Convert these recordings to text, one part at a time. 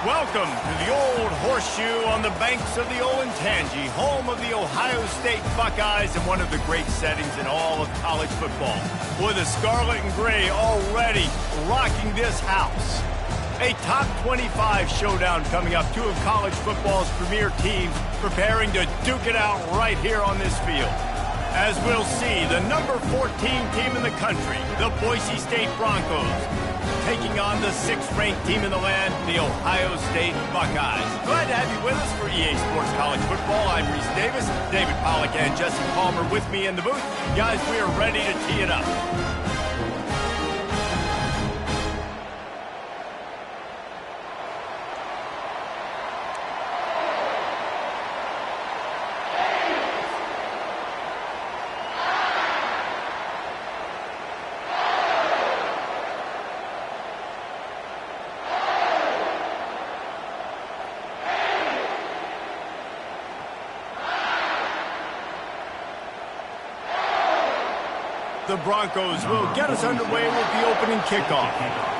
Welcome to the Old Horseshoe on the banks of the Olentangy, home of the Ohio State Buckeyes and one of the great settings in all of college football. With the scarlet and gray already rocking this house. A top 25 showdown coming up. Two of college football's premier teams preparing to duke it out right here on this field. As we'll see, the number 14 team in the country, the Boise State Broncos, taking on the 6th-ranked team in the land, the Ohio State Buckeyes. Glad to have you with us for EA Sports College Football. I'm Reese Davis, David Pollack and Jesse Palmer with me in the booth. Guys, we are ready to tee it up. The Broncos will get us underway with the opening kickoff.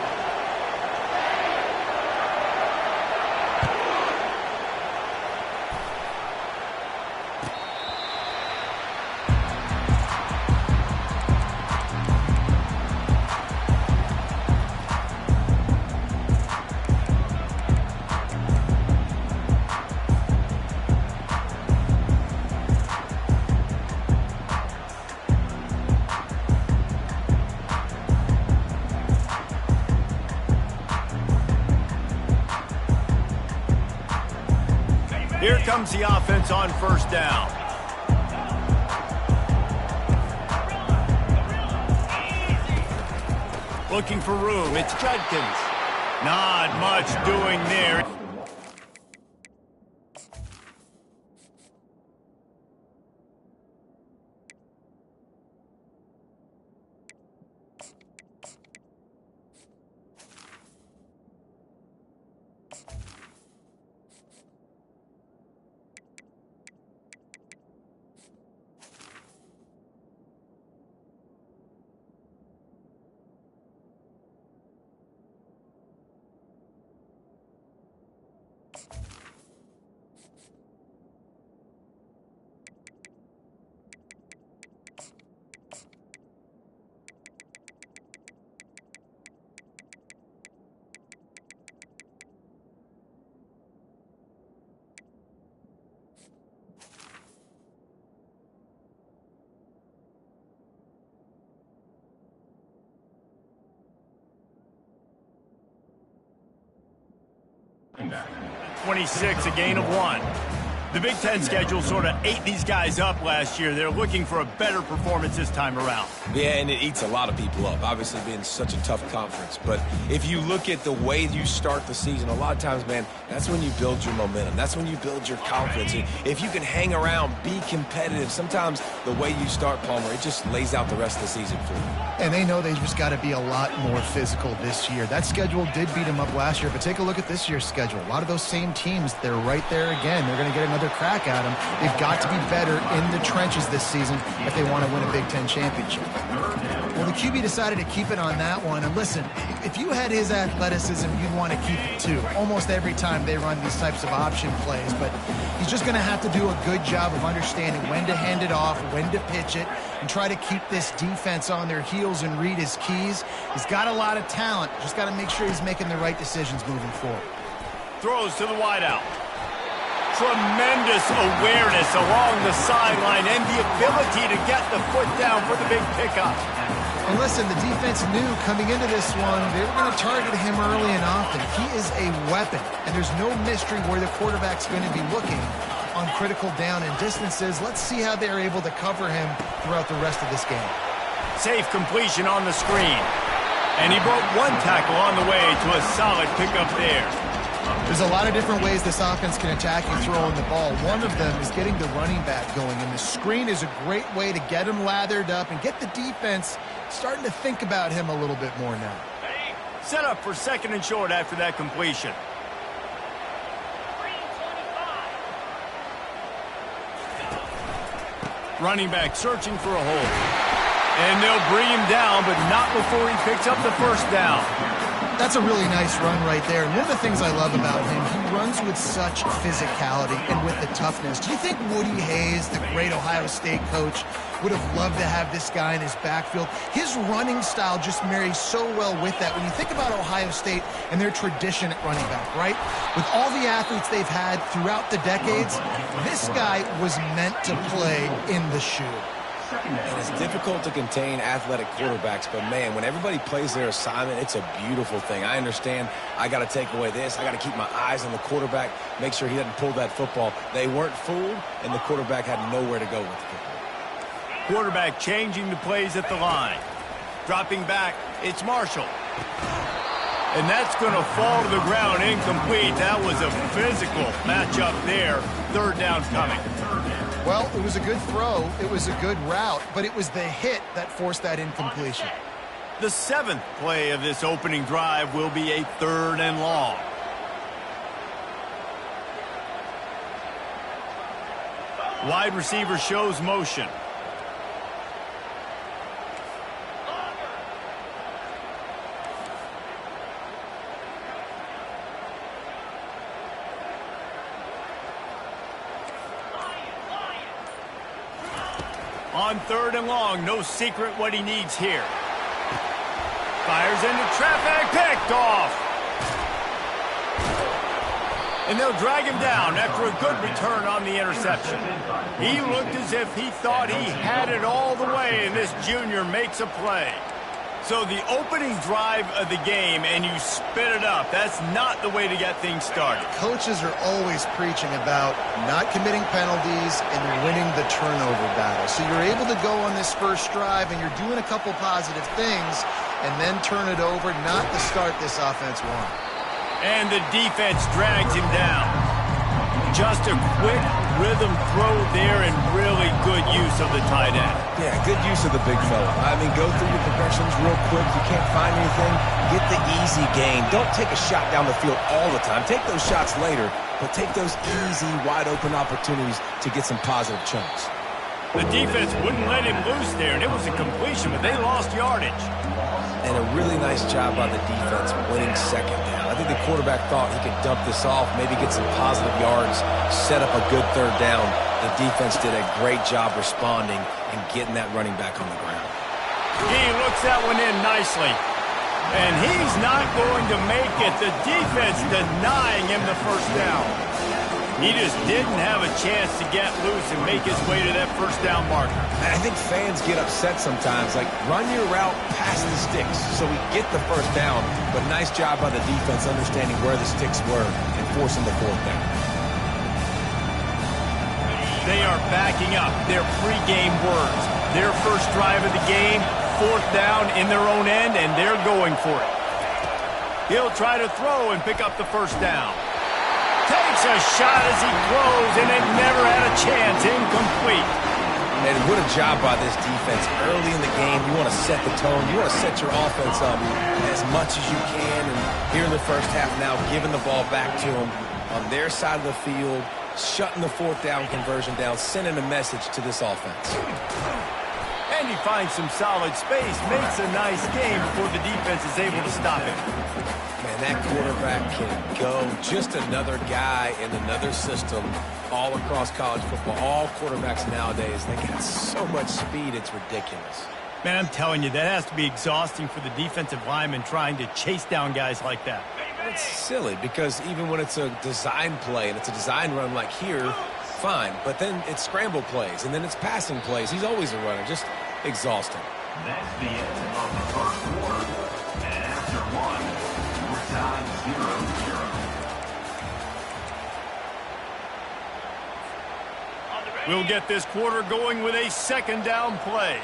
Here comes the offense on first down. Looking for room. It's Judkins. Not much doing there. Back. 26, a gain of 1. The Big Ten schedule sort of ate these guys up last year. They're looking for a better performance this time around. Yeah, and it eats a lot of people up, obviously being such a tough conference. But if you look at the way you start the season, a lot of times, man, that's when you build your momentum. That's when you build your confidence. If you can hang around, be competitive, sometimes the way you start, Palmer, it just lays out the rest of the season for you. And they know they've just got to be a lot more physical this year. That schedule did beat them up last year, but take a look at this year's schedule. A lot of those same teams, they're right there again. They're going to get another crack at them. They've got to be better in the trenches this season if they want to win a Big Ten championship. Well, the QB decided to keep it on that one. And listen, if you had his athleticism, you'd want to keep it too. Almost every time they run these types of option plays. But he's just going to have to do a good job of understanding when to hand it off, when to pitch it, and try to keep this defense on their heels and read his keys. He's got a lot of talent. Just got to make sure he's making the right decisions moving forward. Throws to the wideout. Tremendous awareness along the sideline and the ability to get the foot down for the big pickup. And listen, the defense knew coming into this one, they were going to target him early and often. He is a weapon, and there's no mystery where the quarterback's going to be looking on critical down and distances. Let's see how they're able to cover him throughout the rest of this game. Safe completion on the screen. And he broke one tackle on the way to a solid pickup there. There's a lot of different ways this offense can attack you throwing the ball. One of them is getting the running back going, and the screen is a great way to get him lathered up and get the defense starting to think about him a little bit more now. Set up for 2nd and short after that completion. Running back searching for a hole. And they'll bring him down, but not before he picks up the first down. That's a really nice run right there. And one of the things I love about him, he runs with such physicality and with the toughness. Do you think Woody Hayes, the great Ohio State coach, would have loved to have this guy in his backfield? His running style just marries so well with that. When you think about Ohio State and their tradition at running back, right? With all the athletes they've had throughout the decades, this guy was meant to play in the shoe. And it's difficult to contain athletic quarterbacks, but man, when everybody plays their assignment, it's a beautiful thing. I understand I got to take away this. I got to keep my eyes on the quarterback, make sure he doesn't pull that football. They weren't fooled, and the quarterback had nowhere to go with the football. Quarterback changing the plays at the line. Dropping back, it's Marshall. And that's going to fall to the ground incomplete. That was a physical matchup there. Third down coming. Well, it was a good throw, it was a good route, but it was the hit that forced that incompletion. The seventh play of this opening drive will be a 3rd and long. Wide receiver shows motion. On 3rd and long, no secret what he needs here. Fires into traffic, picked off. And they'll drag him down after a good return on the interception. He looked as if he thought he had it all the way, and this junior makes a play. So the opening drive of the game, and you spit it up. That's not the way to get things started. Coaches are always preaching about not committing penalties and winning the turnover battle. So you're able to go on this first drive, and you're doing a couple positive things, and then turn it over, not to start this offense one. And the defense drags him down. Just a quick rhythm throw there and really good use of the tight end. Yeah, good use of the big fella. I mean, go through your progressions real quick. You can't find anything, get the easy gain. Don't take a shot down the field all the time. Take those shots later, but take those easy, wide-open opportunities to get some positive chunks. The defense wouldn't let him loose there, and it was a completion, but they lost yardage. And a really nice job by the defense winning 2nd down. I think the quarterback thought he could dump this off, maybe get some positive yards, set up a good 3rd down. The defense did a great job responding and getting that running back on the ground. He looks that one in nicely. And he's not going to make it. The defense denying him the 1st down. He just didn't have a chance to get loose and make his way to that 1st down marker. And I think fans get upset sometimes, like run your route past the sticks so we get the 1st down. But nice job by the defense understanding where the sticks were and forcing the 4th down. They are backing up their pregame words. Their first drive of the game, 4th down in their own end, and they're going for it. He'll try to throw and pick up the 1st down. Takes a shot as he throws, and it never had a chance. Incomplete. And what a job by this defense. Early in the game, you want to set the tone. You want to set your offense up as much as you can. And here in the 1st half now, giving the ball back to them on their side of the field, shutting the 4th down conversion down, sending a message to this offense. And he finds some solid space, makes a nice game before the defense is able to stop him. Man, that quarterback can go. Just another guy in another system all across college football. All quarterbacks nowadays, they got so much speed, it's ridiculous. Man, I'm telling you, that has to be exhausting for the defensive lineman trying to chase down guys like that. It's silly because even when it's a design play and it's a design run like here, fine. But then it's scramble plays and then it's passing plays. He's always a runner. Just exhausting. That's the end of the 1st quarter. And after one, we're tied 0-0. We'll get this quarter going with a 2nd down play.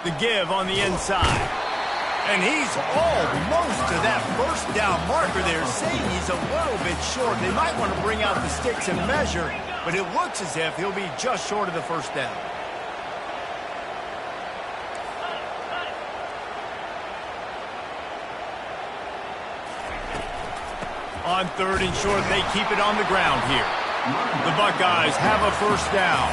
The give on the inside. And he's almost to that 1st down marker there, saying he's a little bit short. They might want to bring out the sticks and measure, but it looks as if he'll be just short of the 1st down. On 3rd and short, they keep it on the ground here. The Buckeyes have a first down.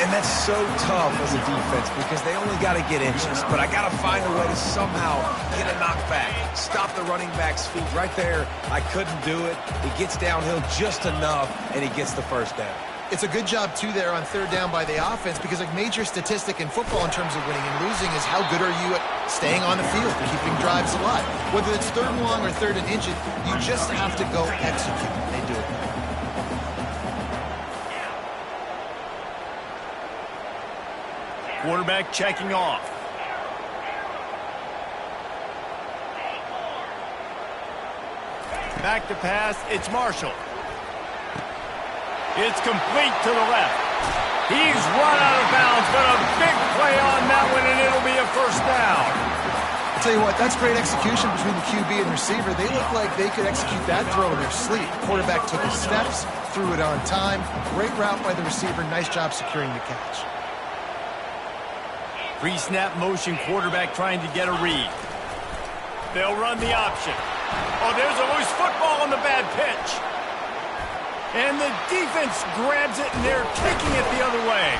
And that's so tough as a defense because they only got to get inches. But I got to find a way to somehow get a knockback. Stop the running back's feet right there. I couldn't do it. He gets downhill just enough, and he gets the first down. It's a good job, too, there on third down by the offense because a major statistic in football in terms of winning and losing is how good are you at staying on the field, keeping drives alive. Whether it's third and long or third and inches, you just have to go execute. They do it. Quarterback checking off. Back to pass, it's Marshall. It's complete to the left. He's run out of bounds, but a big play on that one, and it'll be a first down. I'll tell you what, that's great execution between the QB and receiver. They look like they could execute that throw in their sleep. Quarterback took his steps, threw it on time. Great route by the receiver. Nice job securing the catch. Pre-snap motion, quarterback trying to get a read. They'll run the option. Oh, there's a loose football on the bad pitch. And the defense grabs it, and they're taking it the other way.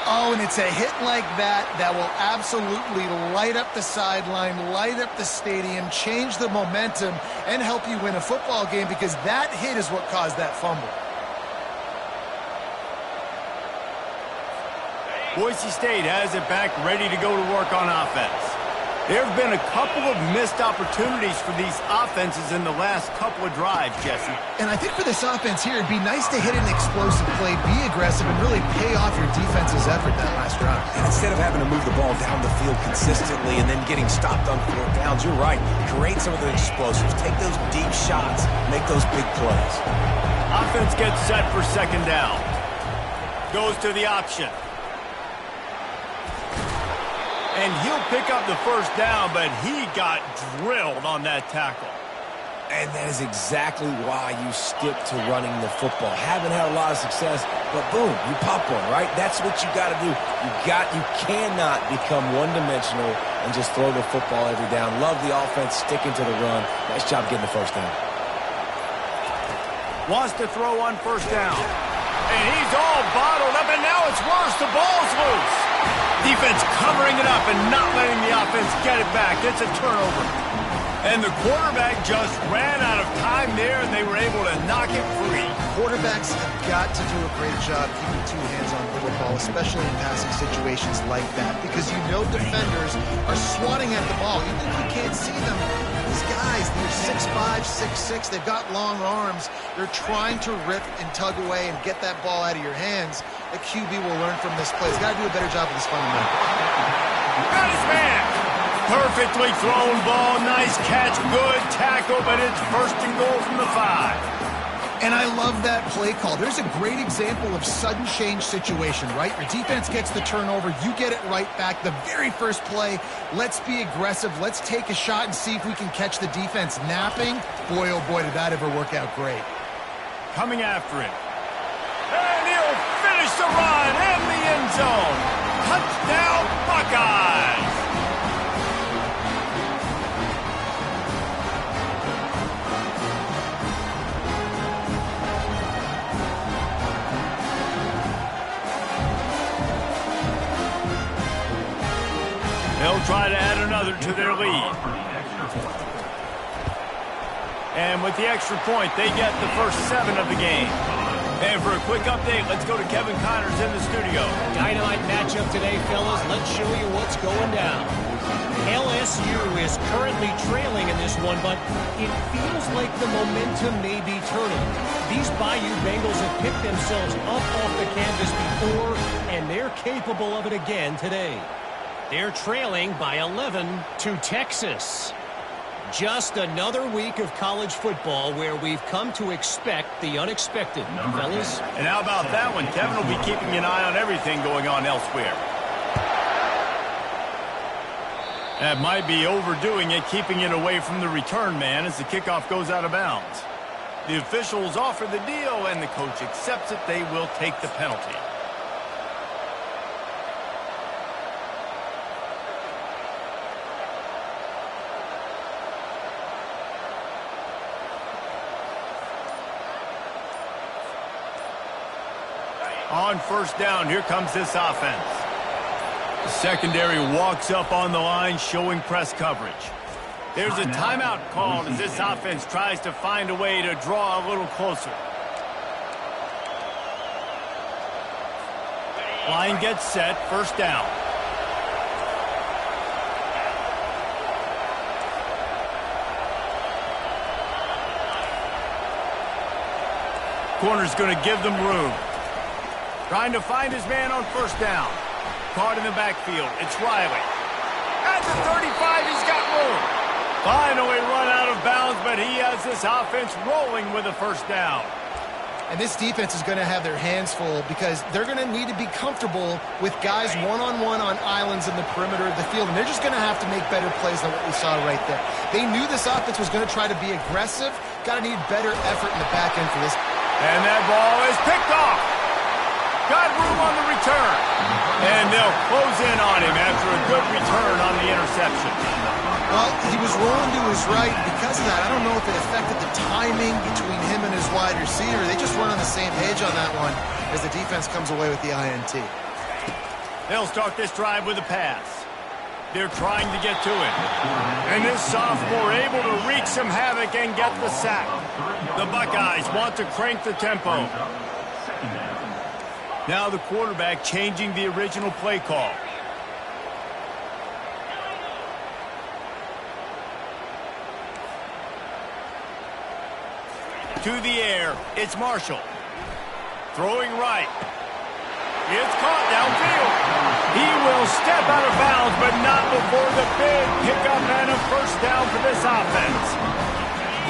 Oh, and it's a hit like that that will absolutely light up the sideline, light up the stadium, change the momentum, and help you win a football game because that hit is what caused that fumble. Boise State has it back, ready to go to work on offense. There have been a couple of missed opportunities for these offenses in the last couple of drives, Jesse. And I think for this offense here, it'd be nice to hit an explosive play, be aggressive, and really pay off your defense's effort that last drive. And instead of having to move the ball down the field consistently and then getting stopped on fourth downs, you're right. Create some of the explosives. Take those deep shots. Make those big plays. Offense gets set for second down. Goes to the option. And he'll pick up the first down, but he got drilled on that tackle. And that is exactly why you stick to running the football. Haven't had a lot of success, but boom, you pop one, right? That's what you got to do. You cannot become one-dimensional and just throw the football every down. Love the offense sticking to the run. Nice job getting the first down. Wants to throw on first down. And he's all bottled up, and now it's worse. The ball's loose. Defense covering it up and not letting the offense get it back. It's a turnover. And the quarterback just ran out of time there, and they were able to knock it free. Quarterbacks have got to do a great job keeping two hands on the football, especially in passing situations like that, because you know defenders are swatting at the ball. Even if you can't see them, these guys, they're 6'5", 6'6", they've got long arms. They're trying to rip and tug away and get that ball out of your hands. The QB will learn from this play. He's got to do a better job with his fundamental. Got his man. Perfectly thrown ball. Nice catch. Good tackle, but it's first and goal from the 5. And I love that play call. There's a great example of sudden change situation, right? Your defense gets the turnover. You get it right back. The very first play, let's be aggressive. Let's take a shot and see if we can catch the defense napping. Boy, oh boy, did that ever work out great. Coming after it. And he'll finish the run in the end zone. Touchdown, Buckeyes. They'll try to add another to their lead. And with the extra point, they get the first 7 of the game. And for a quick update, let's go to Kevin Connors in the studio. Dynamite matchup today, fellas. Let's show you what's going down. LSU is currently trailing in this one, but it feels like the momentum may be turning. These Bayou Bengals have picked themselves up off the canvas before, and they're capable of it again today. They're trailing by 11 to Texas. Just another week of college football where we've come to expect the unexpected, fellas. And how about that one? Kevin will be keeping an eye on everything going on elsewhere. That might be overdoing it, keeping it away from the return man as the kickoff goes out of bounds. The officials offer the deal, and the coach accepts it. They will take the penalty. On first down, here comes this offense. The secondary walks up on the line, showing press coverage. There's a timeout called as this offense tries to find a way to draw a little closer. Line gets set, first down. Corner's going to give them room. Trying to find his man on first down. Caught in the backfield. It's Riley. At the 35, he's got room. Finally run out of bounds, but he has this offense rolling with a first down. And this defense is going to have their hands full because they're going to need to be comfortable with guys one-on-one on islands in the perimeter of the field. And they're just going to have to make better plays than what we saw right there. They knew this offense was going to try to be aggressive. Got to need better effort in the back end for this. And that ball is picked off. Got room on the return. And they'll close in on him after a good return on the interception. Well, he was rolling to his right. Because of that, I don't know if it affected the timing between him and his wide receiver. They just weren't on the same page on that one as the defense comes away with the INT. They'll start this drive with a pass. They're trying to get to it. And this sophomore able to wreak some havoc and get the sack. The Buckeyes want to crank the tempo. Now the quarterback changing the original play call. To the air, it's Marshall. Throwing right. It's caught downfield. He will step out of bounds, but not before the big pickup and a first down for this offense.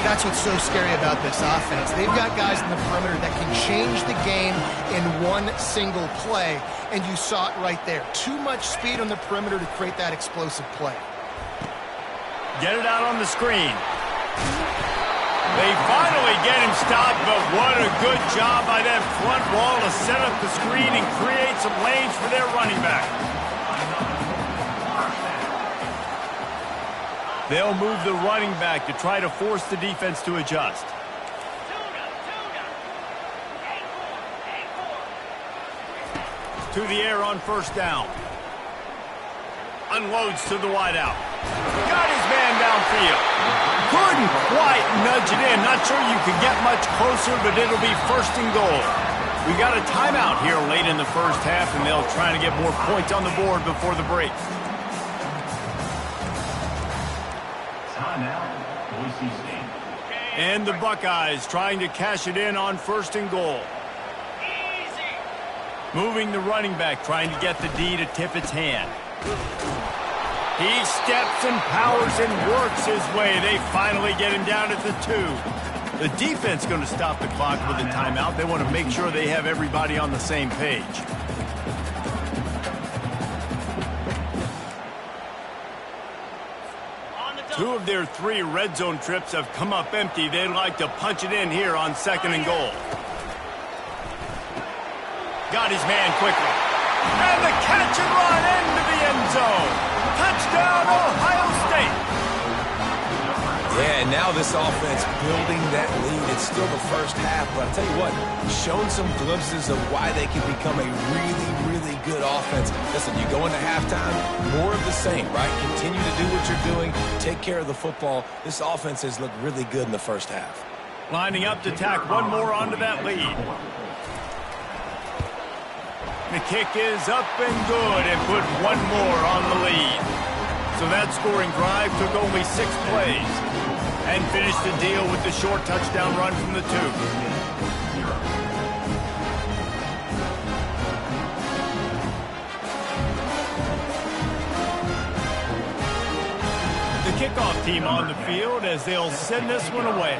That's what's so scary about this offense. They've got guys in the perimeter that can change the game in one single play, and you saw it right there. Too much speed on the perimeter to create that explosive play. Get it out on the screen. They finally get him stopped, but what a good job by that front wall to set up the screen and create some lanes for their running back. They'll move the running back to try to force the defense to adjust. To the air on first down. Unloads to the wideout. Got his man downfield. Couldn't quite nudge it in. Not sure you could get much closer, but it'll be first and goal. We got a timeout here late in the first half, and they'll try to get more points on the board before the break. And the Buckeyes trying to cash it in on first and goal. Moving the running back, trying to get the D to tip its hand. He steps and powers and works his way. They finally get him down at the 2. The defense going to stop the clock with a timeout. They want to make sure they have everybody on the same page. Two of their 3 red zone trips have come up empty. They'd like to punch it in here on second and goal. Got his man quickly. And the catch and run into the end zone. Touchdown, Ohio State. Yeah, now this offense building that lead. It's still the first half, but I'll tell you what, shown some glimpses of why they can become a really, really good offense. Listen, you go into halftime, more of the same, right? Continue to do what you're doing, take care of the football. This offense has looked really good in the first half. Lining up to tack one more onto that lead. The kick is up and good and put one more on the lead. So that scoring drive took only 6 plays and finished the deal with the short touchdown run from the 2. The kickoff team on the field as they'll send this one away.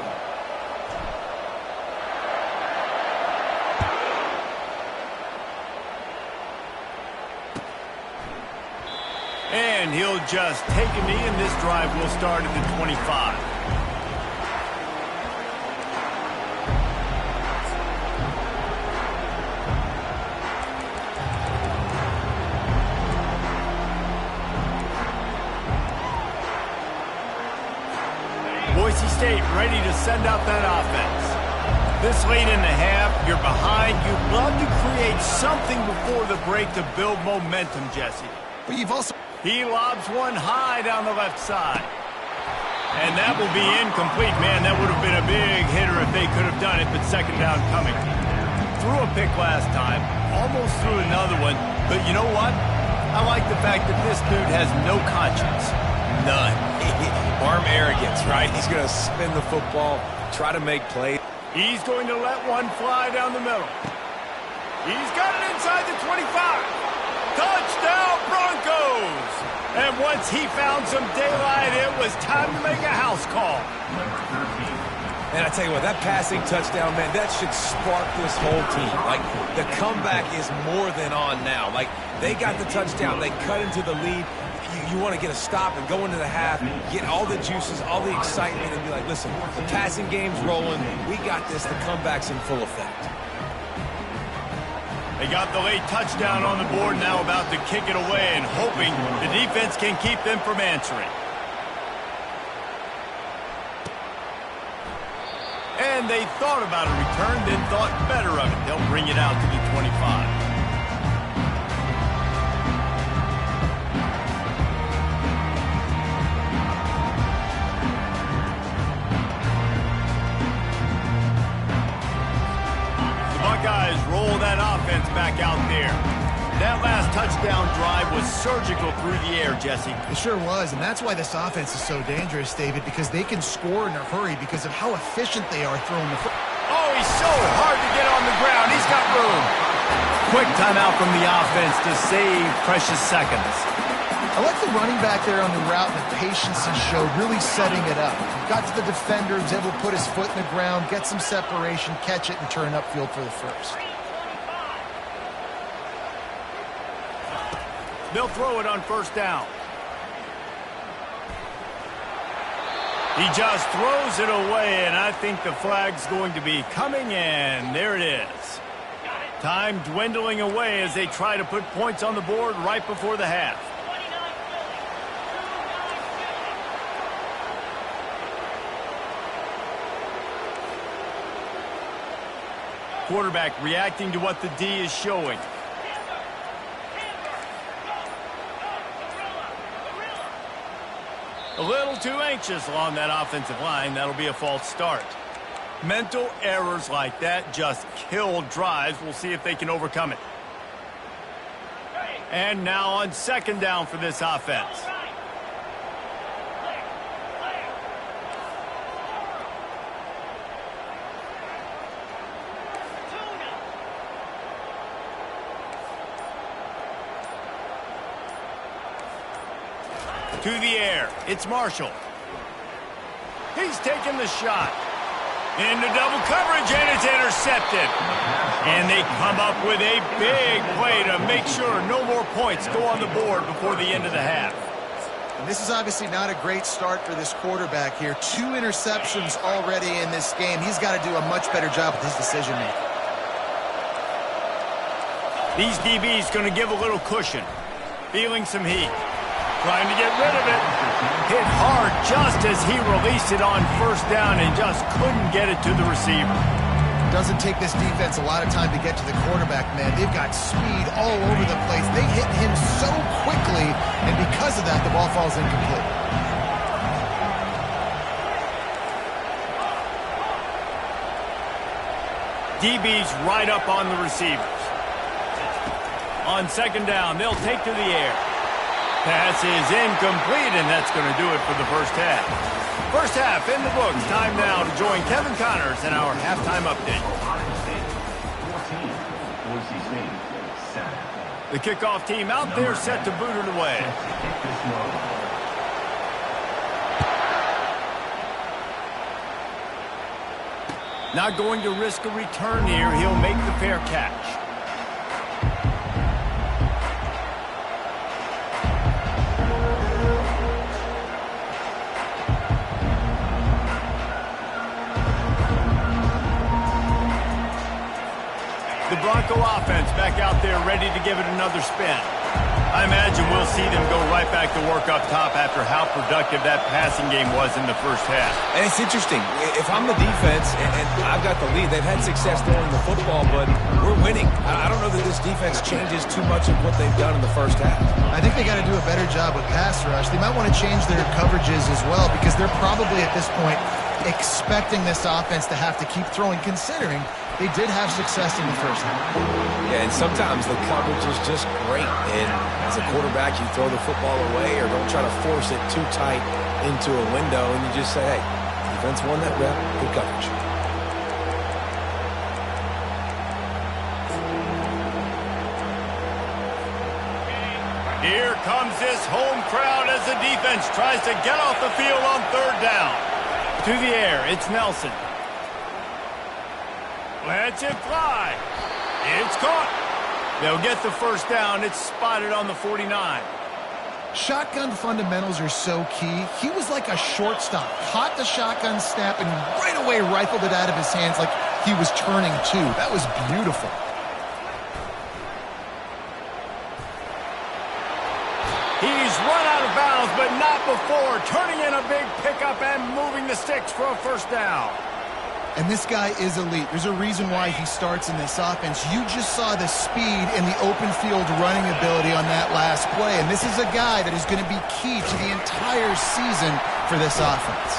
And he'll just take a knee, and this drive will start at the 25. Boise State ready to send out that offense. This late in the half, you're behind. You'd love to create something before the break to build momentum, Jesse. But you've also... He lobs one high down the left side. And that will be incomplete. Man, that would have been a big hitter if they could have done it, but second down coming. Threw a pick last time, almost threw another one, but you know what? I like the fact that this dude has no conscience. None. Arm arrogance, right? He's going to spin the football, try to make plays. He's going to let one fly down the middle. He's got it inside the 25. Touchdown, Broncos! And once he found some daylight, it was time to make a house call. And I tell you what, that passing touchdown, man, that should spark this whole team. Like, the comeback is more than on now. Like, they got the touchdown. They cut into the lead. You want to get a stop and go into the half, get all the juices, all the excitement, and be like, listen, the passing game's rolling. We got this. The comeback's in full effect. They got the late touchdown on the board, now about to kick it away and hoping the defense can keep them from answering. And they thought about a return, then thought better of it. They'll bring it out to the 25. Guys roll that offense back out there. That last touchdown drive was surgical through the air, Jesse. It sure was, and that's why this offense is so dangerous, David, because they can score in a hurry because of how efficient they are throwing the football. Oh, he's so hard to get on the ground. He's got room. Quick timeout from the offense to save precious seconds. I like the running back there on the route and the patience he showed, really setting it up. Got to the defender, was able to put his foot in the ground, get some separation, catch it, and turn upfield for the first. They'll throw it on first down. He just throws it away, and I think the flag's going to be coming in. There it is. Time dwindling away as they try to put points on the board right before the half. Quarterback reacting to what the D is showing. A little too anxious along that offensive line. That'll be a false start. Mental errors like that just kill drives. We'll see if they can overcome it. And now on second down for this offense. To the air. It's Marshall. He's taking the shot. Into double coverage, and it's intercepted. And they come up with a big play to make sure no more points go on the board before the end of the half. And this is obviously not a great start for this quarterback here. 2 interceptions already in this game. He's got to do a much better job with his decision-making. These DBs going to give a little cushion. Feeling some heat. Trying to get rid of it. Hit hard just as he released it on first down and just couldn't get it to the receiver. Doesn't take this defense a lot of time to get to the quarterback, man. They've got speed all over the place. They hit him so quickly, and because of that, the ball falls incomplete. DB's right up on the receivers. On second down, they'll take to the air. Pass is incomplete, and that's going to do it for the first half. First half in the books. Time now to join Kevin Connors in our halftime update. Ohio State 14, Boise State 7. The kickoff team out there set to boot it away. Not going to risk a return here. He'll make the fair catch. The Bronco offense back out there ready to give it another spin. I imagine we'll see them go right back to work up top after how productive that passing game was in the first half. And it's interesting. If I'm the defense and I've got the lead, they've had success throwing the football, but we're winning. I don't know that this defense changes too much of what they've done in the first half. I think they got to do a better job with pass rush. They might want to change their coverages as well because they're probably at this point expecting this offense to have to keep throwing, considering they did have success in the first half. Yeah, and sometimes the coverage is just great. And as a quarterback, you throw the football away or don't try to force it too tight into a window, and you just say, hey, defense won that rep, good coverage. Here comes this home crowd as the defense tries to get off the field on third down. To the air, it's Nelson. Lets it fly. It's caught. They'll get the first down. It's spotted on the 49. Shotgun fundamentals are so key. He was like a shortstop. Caught the shotgun snap and right away rifled it out of his hands like he was turning two. That was beautiful. He's run out of bounds, but not before turning in a big pickup and moving the sticks for a first down. And this guy is elite. There's a reason why he starts in this offense. You just saw the speed and the open field running ability on that last play. And this is a guy that is going to be key to the entire season for this offense.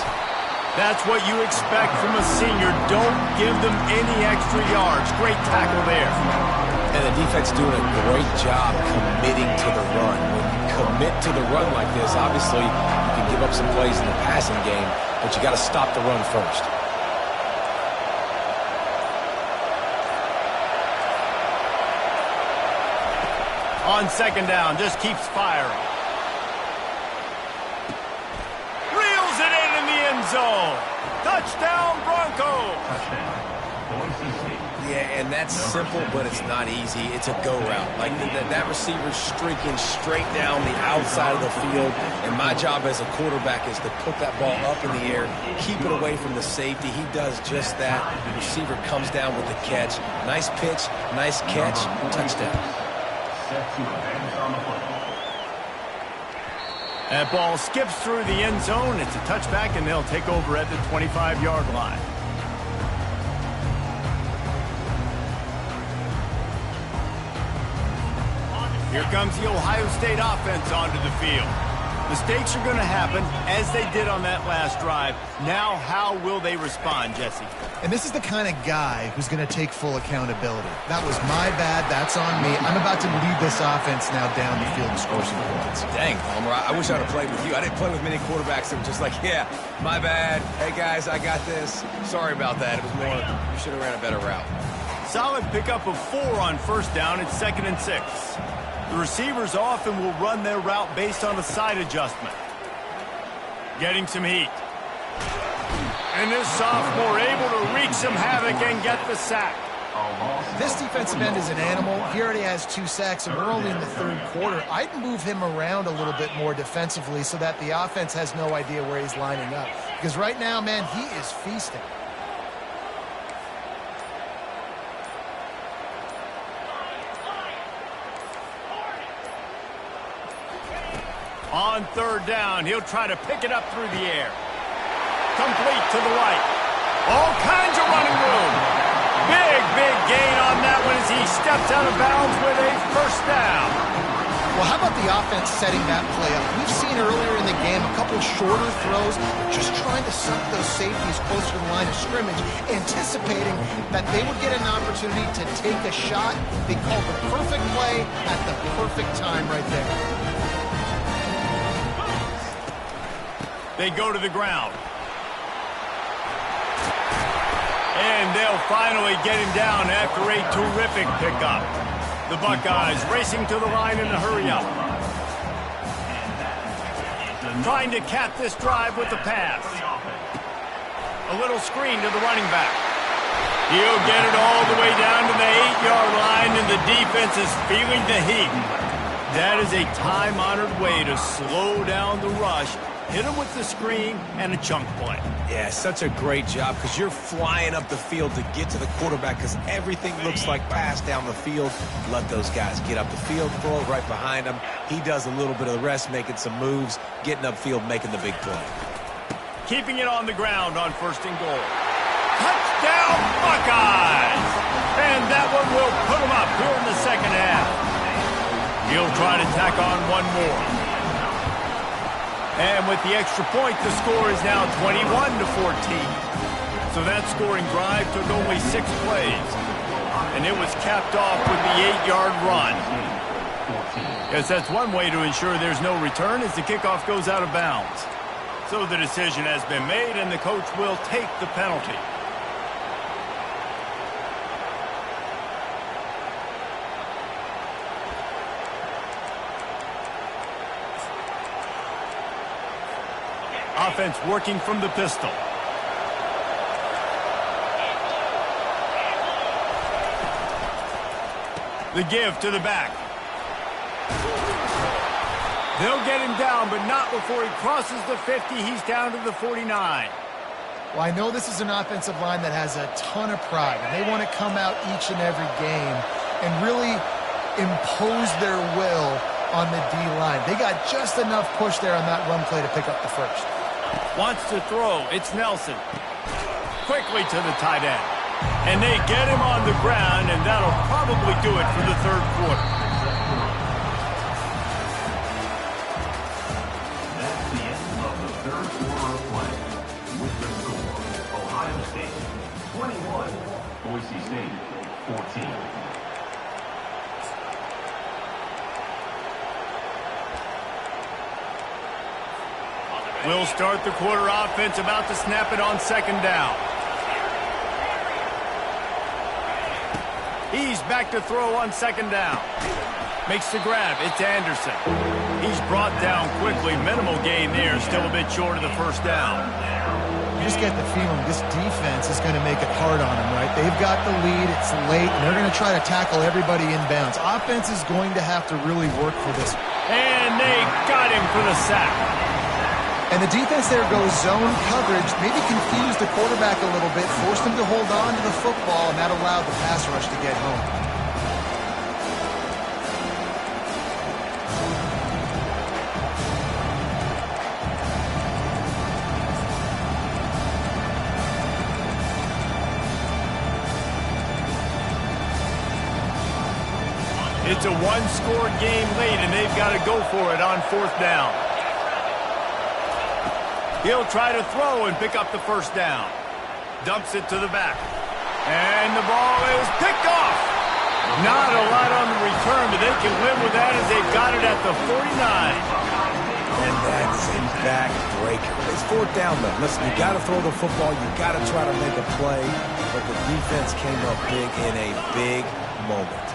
That's what you expect from a senior. Don't give them any extra yards. Great tackle there. And the defense doing a great job committing to the run. When you commit to the run like this, obviously you can give up some plays in the passing game, but you got to stop the run first. On second down, just keeps firing. Reels it in the end zone. Touchdown, Broncos. Yeah, and that's simple, but it's not easy. It's a go route. Like that receiver's streaking straight down the outside of the field, and my job as a quarterback is to put that ball up in the air, keep it away from the safety. He does just that. The receiver comes down with the catch. Nice pitch, nice catch, touchdown. That ball skips through the end zone. It's a touchback, and they'll take over at the 25-yard line. Here comes the Ohio State offense onto the field. Mistakes are going to happen, as they did on that last drive. Now, how will they respond, Jesse? And this is the kind of guy who's going to take full accountability. That was my bad. That's on me. I'm about to lead this offense now down the field and score some points. Dang, Homer, I wish I'd have played with you. I didn't play with many quarterbacks that were just like, yeah, my bad. Hey, guys, I got this. Sorry about that. It was more, you should have ran a better route. Solid pickup of 4 on first down. It's 2nd and 6. The receivers often will run their route based on a side adjustment. Getting some heat. And this sophomore able to wreak some havoc and get the sack. This defensive end is an animal. He already has 2 sacks, and we're only in the 3rd quarter. I'd move him around a little bit more defensively so that the offense has no idea where he's lining up. Because right now, man, he is feasting. On 3rd down, he'll try to pick it up through the air. Complete to the right. All kinds of running room. Big gain on that one as he steps out of bounds with a first down. Well, how about the offense setting that play up? We've seen earlier in the game a couple shorter throws, just trying to suck those safeties closer to the line of scrimmage, anticipating that they would get an opportunity to take a shot. They called the perfect play at the perfect time right there. They go to the ground. And they'll finally get him down after a terrific pickup. The Buckeyes racing to the line in a hurry-up. Trying to cap this drive with the pass. A little screen to the running back. He'll get it all the way down to the 8-yard line, and the defense is feeling the heat. That is a time-honored way to slow down the rush, hit them with the screen, and a chunk play. Yeah, such a great job because you're flying up the field to get to the quarterback because everything looks like pass down the field. Let those guys get up the field, throw it right behind him. He does a little bit of the rest, making some moves, getting upfield, making the big play. Keeping it on the ground on 1st and goal. Touchdown, Buckeyes! And that one will put them up here in the second half. He'll try to tack on one more. And with the extra point, the score is now 21-14. So that scoring drive took only 6 plays. And it was capped off with the 8-yard run. Yes, that's one way to ensure there's no return as the kickoff goes out of bounds. So the decision has been made, and the coach will take the penalty. Offense working from the pistol. The give to the back. They'll get him down, but not before he crosses the 50. He's down to the 49. Well, I know this is an offensive line that has a ton of pride, and they want to come out each and every game and really impose their will on the D-line. They got just enough push there on that run play to pick up the first. Wants to throw. It's Nelson. Quickly to the tight end. And they get him on the ground, and that'll probably do it for the 3rd quarter. That's the end of the 3rd quarter of play. With the score, Ohio State 21, Boise State 14. We'll start the quarter offense, about to snap it on 2nd down. He's back to throw on 2nd down. Makes the grab. It's Anderson. He's brought down quickly. Minimal gain there. Still a bit short of the 1st down. You just get the feeling this defense is going to make it hard on them, right? They've got the lead. It's late, and they're going to try to tackle everybody inbounds. Offense is going to have to really work for this. And they got him for the sack. And the defense there goes zone coverage, maybe confused the quarterback a little bit, forced him to hold on to the football, and that allowed the pass rush to get home. It's a one-score game late, and they've got to go for it on 4th down. He'll try to throw and pick up the 1st down. Dumps it to the back. And the ball is picked off. Not a lot on the return, but they can live with that as they've got it at the 49. And that's a backbreaker. It's 4th down, though. Listen, you got to throw the football. You got to try to make a play. But the defense came up big in a big moment.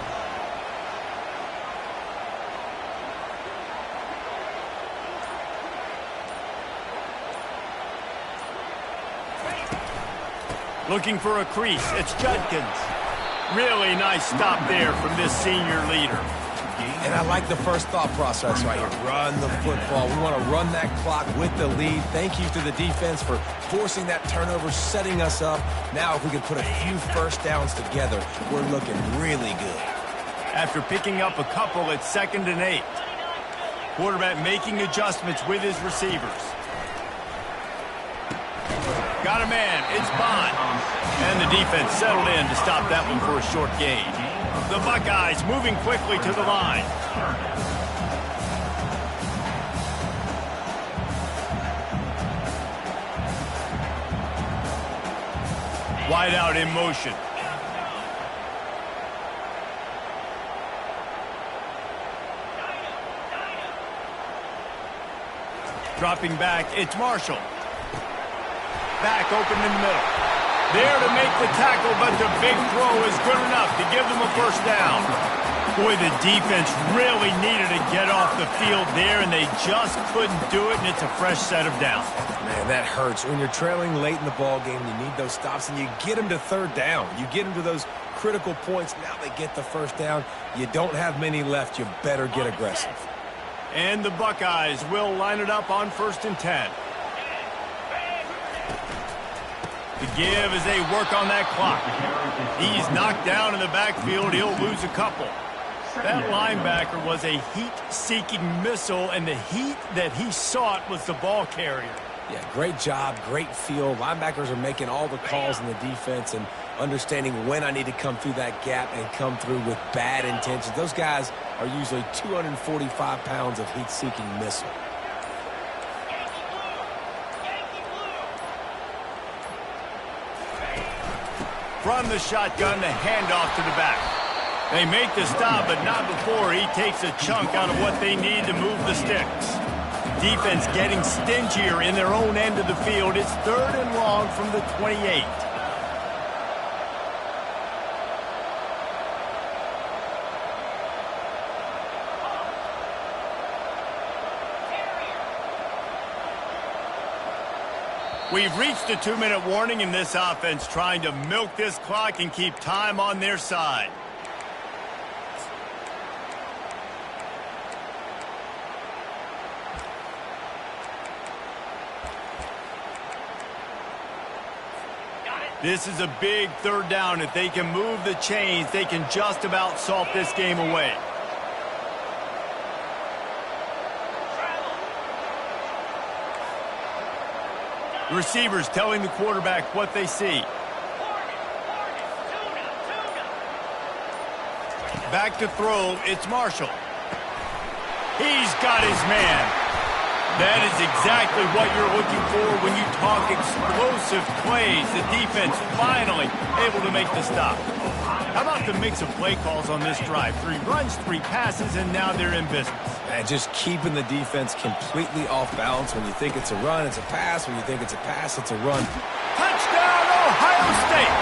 Looking for a crease. It's Judkins. Really nice stop there from this senior leader. And I like the first thought process right here. Run the football. We want to run that clock with the lead. Thank you to the defense for forcing that turnover, setting us up. Now if we can put a few 1st downs together, we're looking really good. After picking up a couple, it's 2nd and 8. Quarterback making adjustments with his receivers. Got a man. It's Bond. And the defense settled in to stop that one for a short gain. The Buckeyes moving quickly to the line. Wide out in motion. Dropping back, it's Marshall. Back open in the middle. There to make the tackle, but the big throw is good enough to give them a 1st down. Boy, the defense really needed to get off the field there, and they just couldn't do it, and it's a fresh set of downs. Man, that hurts. When you're trailing late in the ball game, you need those stops, and you get them to 3rd down. You get them to those critical points. Now they get the first down. You don't have many left. You better get aggressive. And the Buckeyes will line it up on 1st and 10. The give as they work on that clock. He's knocked down in the backfield. He'll lose a couple. That linebacker was a heat-seeking missile, and the heat that he sought was the ball carrier. Yeah, great job, great feel. Linebackers are making all the calls in the defense and understanding when I need to come through that gap and come through with bad intentions. Those guys are usually 245 pounds of heat-seeking missile. From the shotgun, the handoff to the back. They make the stop, but not before he takes a chunk out of what they need to move the sticks. Defense getting stingier in their own end of the field. It's 3rd and long from the 28. We've reached the 2-minute warning in this offense, trying to milk this clock and keep time on their side. This is a big 3rd down. If they can move the chains, they can just about salt this game away. The receivers telling the quarterback what they see. Back to throw, it's Marshall. He's got his man. That is exactly what you're looking for when you talk explosive plays. The defense finally able to make the stop. How about the mix of play calls on this drive? 3 runs, 3 passes, and now they're in business. And just keeping the defense completely off balance. When you think it's a run, it's a pass. When you think it's a pass, it's a run. Touchdown, Ohio State!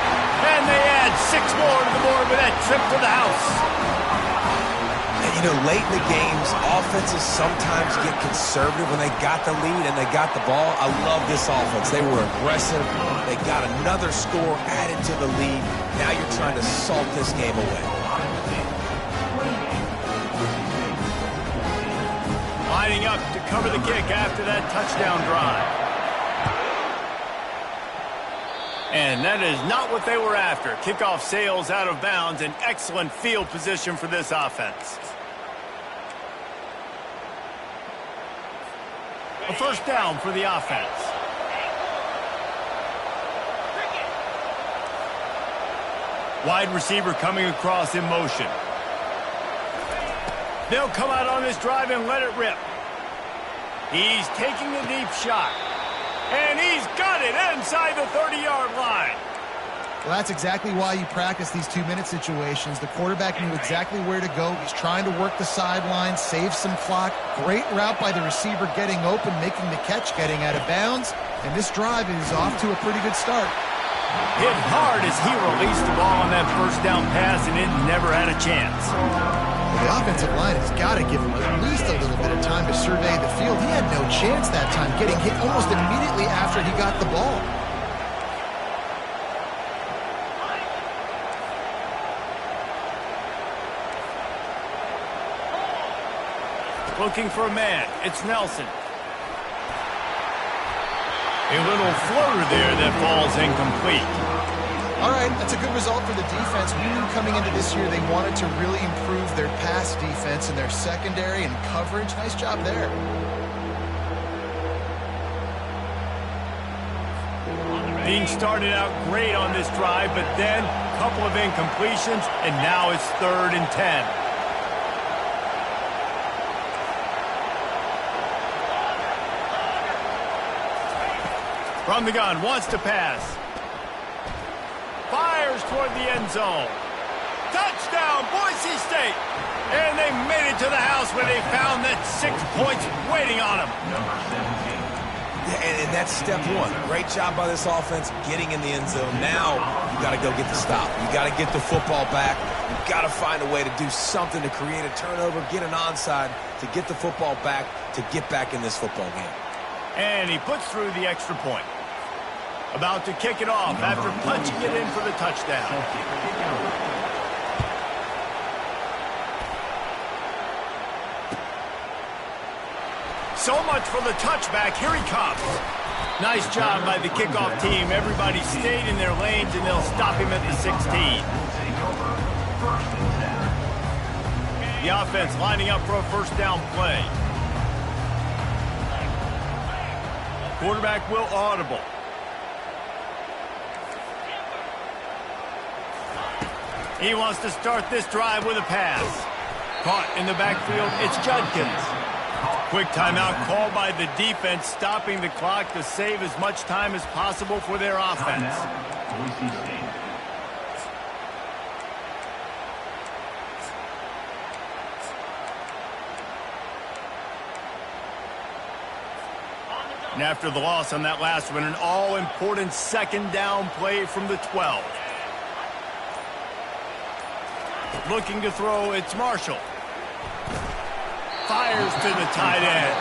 And they add 6 more to the board with that trip to the house. And, you know, late in the games, offenses sometimes get conservative when they got the lead and they got the ball. I love this offense. They were aggressive. They got another score added to the lead. Now you're trying to salt this game away. Lining up to cover the kick after that touchdown drive. And that is not what they were after. Kickoff sails out of bounds. An excellent field position for this offense. A 1st down for the offense. Wide receiver coming across in motion. They'll come out on this drive and let it rip. He's taking a deep shot. And he's got it inside the 30-yard line. Well, that's exactly why you practice these 2-minute situations. The quarterback knew exactly where to go. He's trying to work the sideline, save some clock. Great route by the receiver getting open, making the catch, getting out of bounds. And this drive is off to a pretty good start. Hit hard as he released the ball on that 1st down pass, and it never had a chance. The offensive line has got to give him at least a little bit of time to survey the field. He had no chance that time, getting hit almost immediately after he got the ball. Looking for a man. It's Nelson. A little floater there that falls incomplete. All right, that's a good result for the defense. We knew coming into this year they wanted to really improve their pass defense and their secondary and coverage. Nice job there. Being started out great on this drive, but then a couple of incompletions, and now it's 3rd and 10. From the gun, wants to pass. Fires toward the end zone. Touchdown, Boise State! And they made it to the house where they found that 6 points waiting on them. Yeah, and that's step 1. Great job by this offense getting in the end zone. Now you got to go get the stop. You got to get the football back. You got to find a way to do something to create a turnover, get an onside, to get the football back, to get back in this football game. And he puts through the extra point. About to kick it off after punching it in for the touchdown. So much for the touchback. Here he comes. Nice job by the kickoff team. Everybody stayed in their lanes, and they'll stop him at the 16. The offense lining up for a first down play. Quarterback will audible. He wants to start this drive with a pass. Caught in the backfield, it's Judkins. Quick timeout called by the defense, stopping the clock to save as much time as possible for their offense. And after the loss on that last one, an all-important second down play from the 12. Looking to throw, it's Marshall. Fires to the tight end.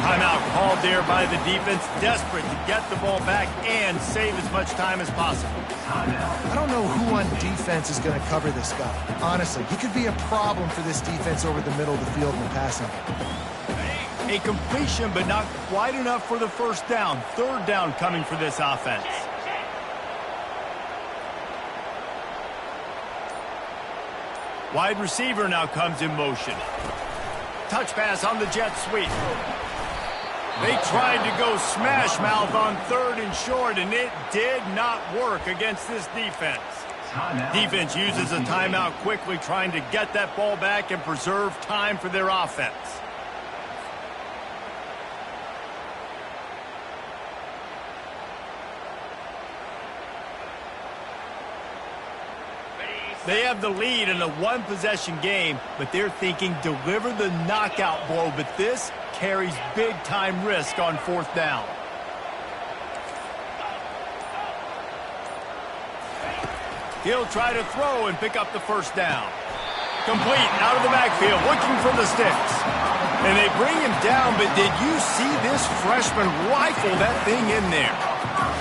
Timeout called there by the defense, desperate to get the ball back and save as much time as possible. I don't know who on defense is going to cover this guy. Honestly, he could be a problem for this defense over the middle of the field in the passing game. A completion, but not quite enough for the first down. Third down coming for this offense. Wide receiver now comes in motion. Touch pass on the jet sweep. They tried to go smash mouth on third and short, and it did not work against this defense. Defense uses a timeout quickly, trying to get that ball back and preserve time for their offense. They have the lead in a one-possession game, but they're thinking deliver the knockout blow, but this carries big-time risk on fourth down. He'll try to throw and pick up the first down. Complete out of the backfield, looking for the sticks. And they bring him down, but did you see this freshman rifle that thing in there?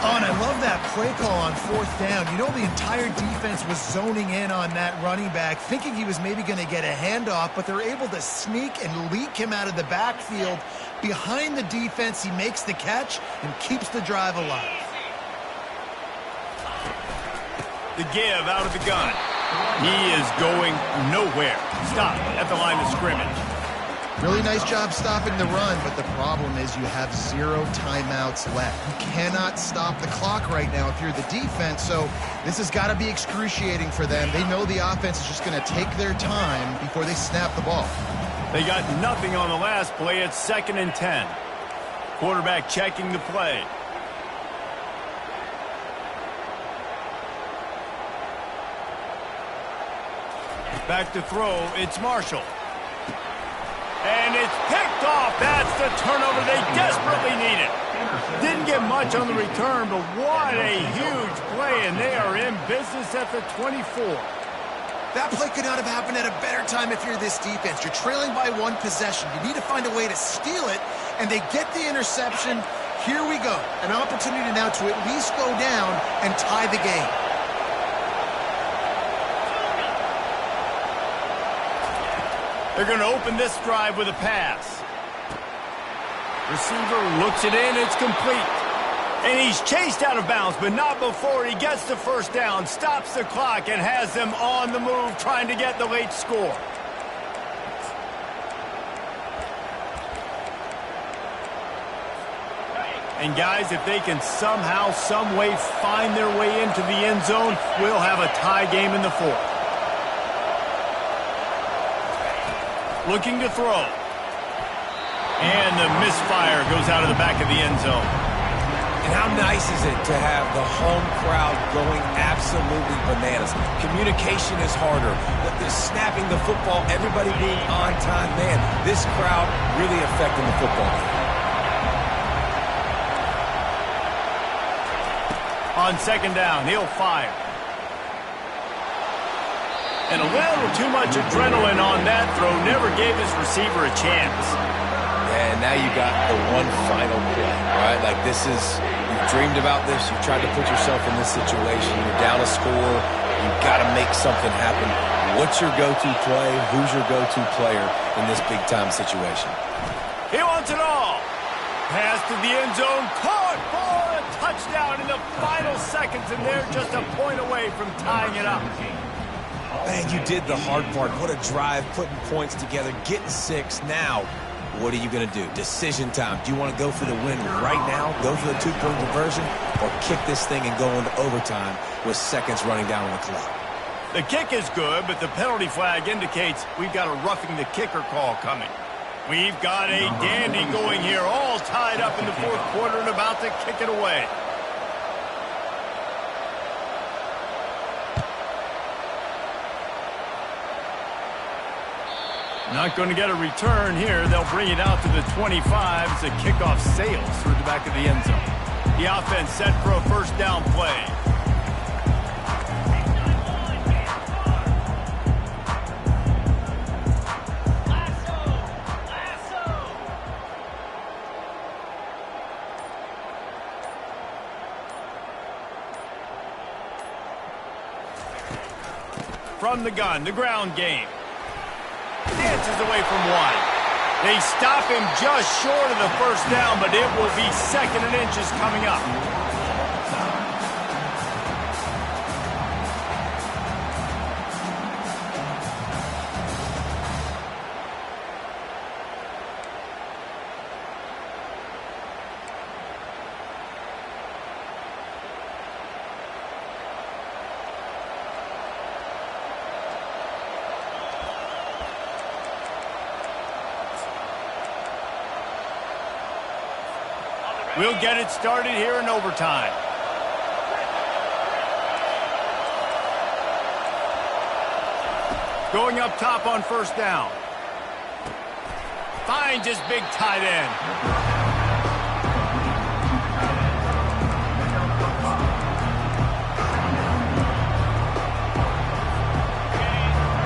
Oh, and I love that play call on fourth down. You know, the entire defense was zoning in on that running back, thinking he was maybe going to get a handoff, but they're able to sneak and leak him out of the backfield. Behind the defense, he makes the catch and keeps the drive alive. The give out of the gun. He is going nowhere. Stop at the line of scrimmage. Really nice job stopping the run, but the problem is you have 0 timeouts left. You cannot stop the clock right now if you're the defense, so this has got to be excruciating for them. They know the offense is just going to take their time before they snap the ball. They got nothing on the last play. It's 2nd and 10. Quarterback checking the play. Back to throw, it's Marshall. And it's picked off. That's the turnover they desperately needed. Didn't get much on the return, but what a huge play, and they are in business at the 24. That play could not have happened at a better time if you're this defense. You're trailing by 1 possession. You need to find a way to steal it, and they get the interception. Here we go. An opportunity now to at least go down and tie the game. They're going to open this drive with a pass. Receiver looks it in. It's complete. And he's chased out of bounds, but not before he gets the first down, stops the clock, and has them on the move trying to get the late score. And guys, if they can somehow, some way find their way into the end zone, we'll have a tie game in the 4th. Looking to throw. And the misfire goes out of the back of the end zone. And how nice is it to have the home crowd going absolutely bananas? Communication is harder. The snapping the football, everybody being on time. Man, this crowd really affecting the football game. On 2nd down, he'll fire. And a little too much adrenaline on that throw. Never gave his receiver a chance. Yeah, and now you got the one final play, right? Like this is, you've dreamed about this, you've tried to put yourself in this situation, you're down a score, you've got to make something happen. What's your go-to play? Who's your go-to player in this big-time situation? He wants it all. Pass to the end zone, caught for a touchdown in the final seconds, and they're just a point away from tying it up. Man, you did the hard part. What a drive, putting points together, getting 6. Now, what are you going to do? Decision time. Do you want to go for the win right now, go for the 2-point conversion, or kick this thing and go into overtime with seconds running down on the clock? The kick is good, but the penalty flag indicates we've got a roughing the kicker call coming. We've got a dandy going here, all tied up in the fourth quarter and about to kick it away. Not going to get a return here. They'll bring it out to the 25 as the kickoff sails through the back of the end zone. The offense set for a first down play. From the gun, the ground game. Dances away from one. They stop him just short of the first down, but it will be 2nd and inches coming up. We'll get it started here in overtime. Going up top on first down. Finds his big tight end.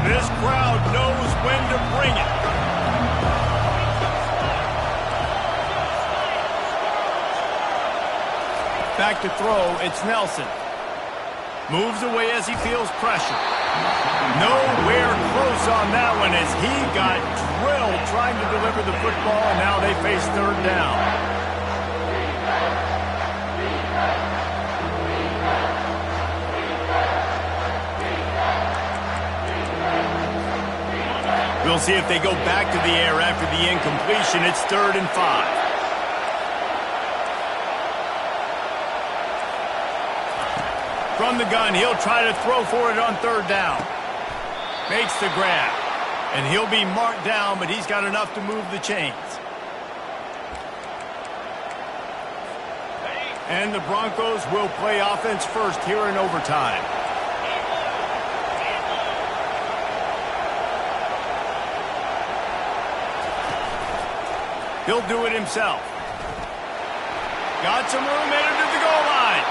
This crowd knows when to bring it. Back to throw, it's Nelson. Moves away as he feels pressure. Nowhere close on that one as he got drilled trying to deliver the football, and now they face third down. We'll see if they go back to the air after the incompletion. It's 3rd and 5. From the gun, he'll try to throw for it on 3rd down. Makes the grab. And he'll be marked down, but he's got enough to move the chains. And the Broncos will play offense first here in overtime. He'll do it himself. Got some room headed to the goal line.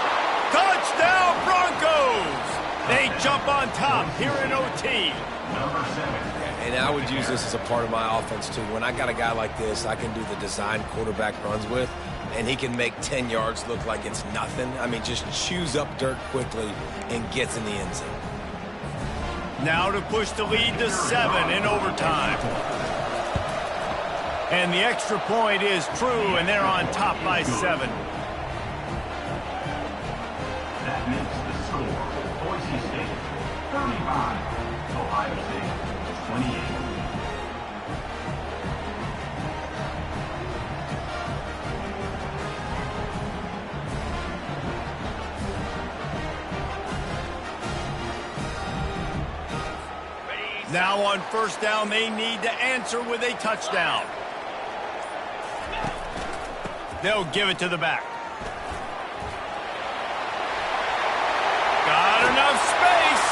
Touchdown, Broncos! They jump on top here in OT. And I would use this as a part of my offense, too. When I got a guy like this, I can do the design quarterback runs with, and he can make 10 yards look like it's nothing. I mean, just chews up dirt quickly and gets in the end zone. Now to push the lead to 7 in overtime. And the extra point is true, and they're on top by 7. That makes the score. Boise State, 35. Ohio State, 28. Now on first down, they need to answer with a touchdown. They'll give it to the back. Got enough space.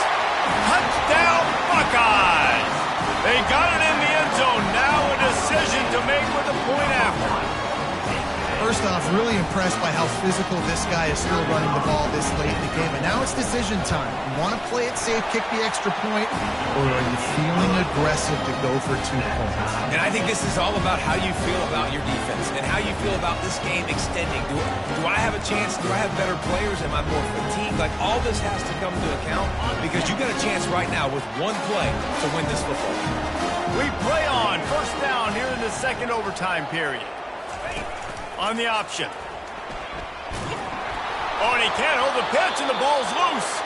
Touchdown, Buckeyes. They got it in the end zone. Now a decision to make with a point after. First off, really impressed by how physical this guy is still running the ball this late in the game. And now it's decision time. You want to play it safe, kick the extra point, or are you feeling aggressive to go for 2 points? And I think this is all about how you feel about your defense and how you feel about this game extending. Do I have a chance? Do I have better players? Am I more fatigued? Like, all this has to come into account because you got a chance right now with one play to win this football game. We play on. First down here in the second overtime period. On the option. Oh, and he can't hold the pitch, and the ball's loose.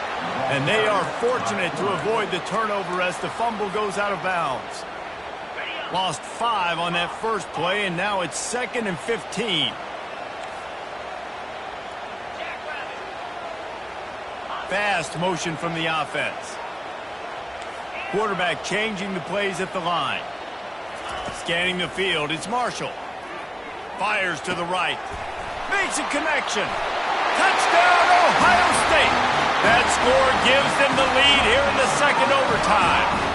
And they are fortunate to avoid the turnover as the fumble goes out of bounds. Lost 5 on that first play, and now it's 2nd and 15. Fast motion from the offense. Quarterback changing the plays at the line. Scanning the field, it's Marshall. Fires to the right. Makes a connection. Touchdown, Ohio State. That score gives them the lead here in the second overtime.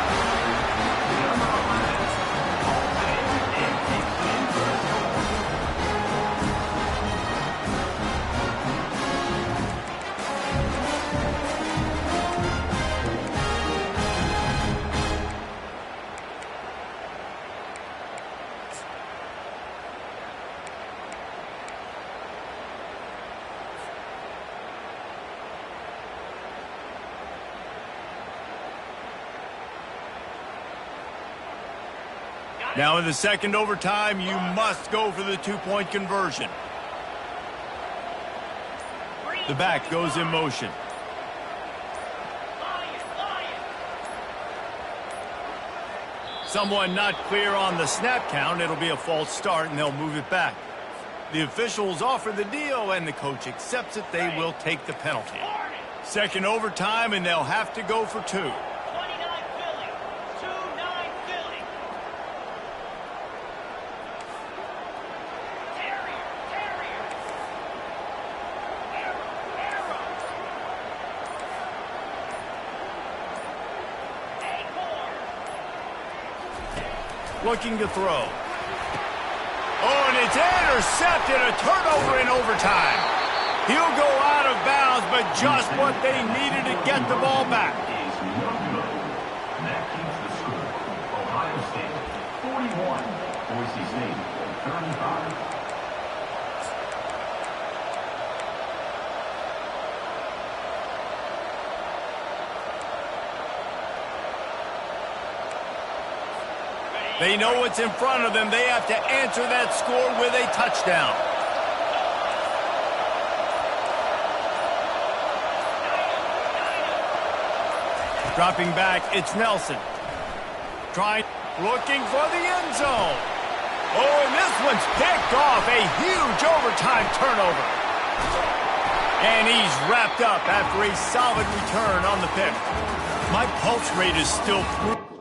Now in the second overtime, you must go for the 2-point conversion. The back goes in motion. Someone not clear on the snap count. It'll be a false start, and they'll move it back. The officials offer the deal, and the coach accepts it. They will take the penalty. Second overtime, and they'll have to go for 2. Looking to throw. Oh, and it's intercepted. A turnover in overtime. He'll go out of bounds, but just what they needed to get the ball back. That keeps the score. Ohio State 41, Boise State 35. They know what's in front of them. They have to answer that score with a touchdown. Dropping back, it's Nelson. Looking for the end zone. Oh, and this one's picked off. A huge overtime turnover. And he's wrapped up after a solid return on the pick. My pulse rate is still through.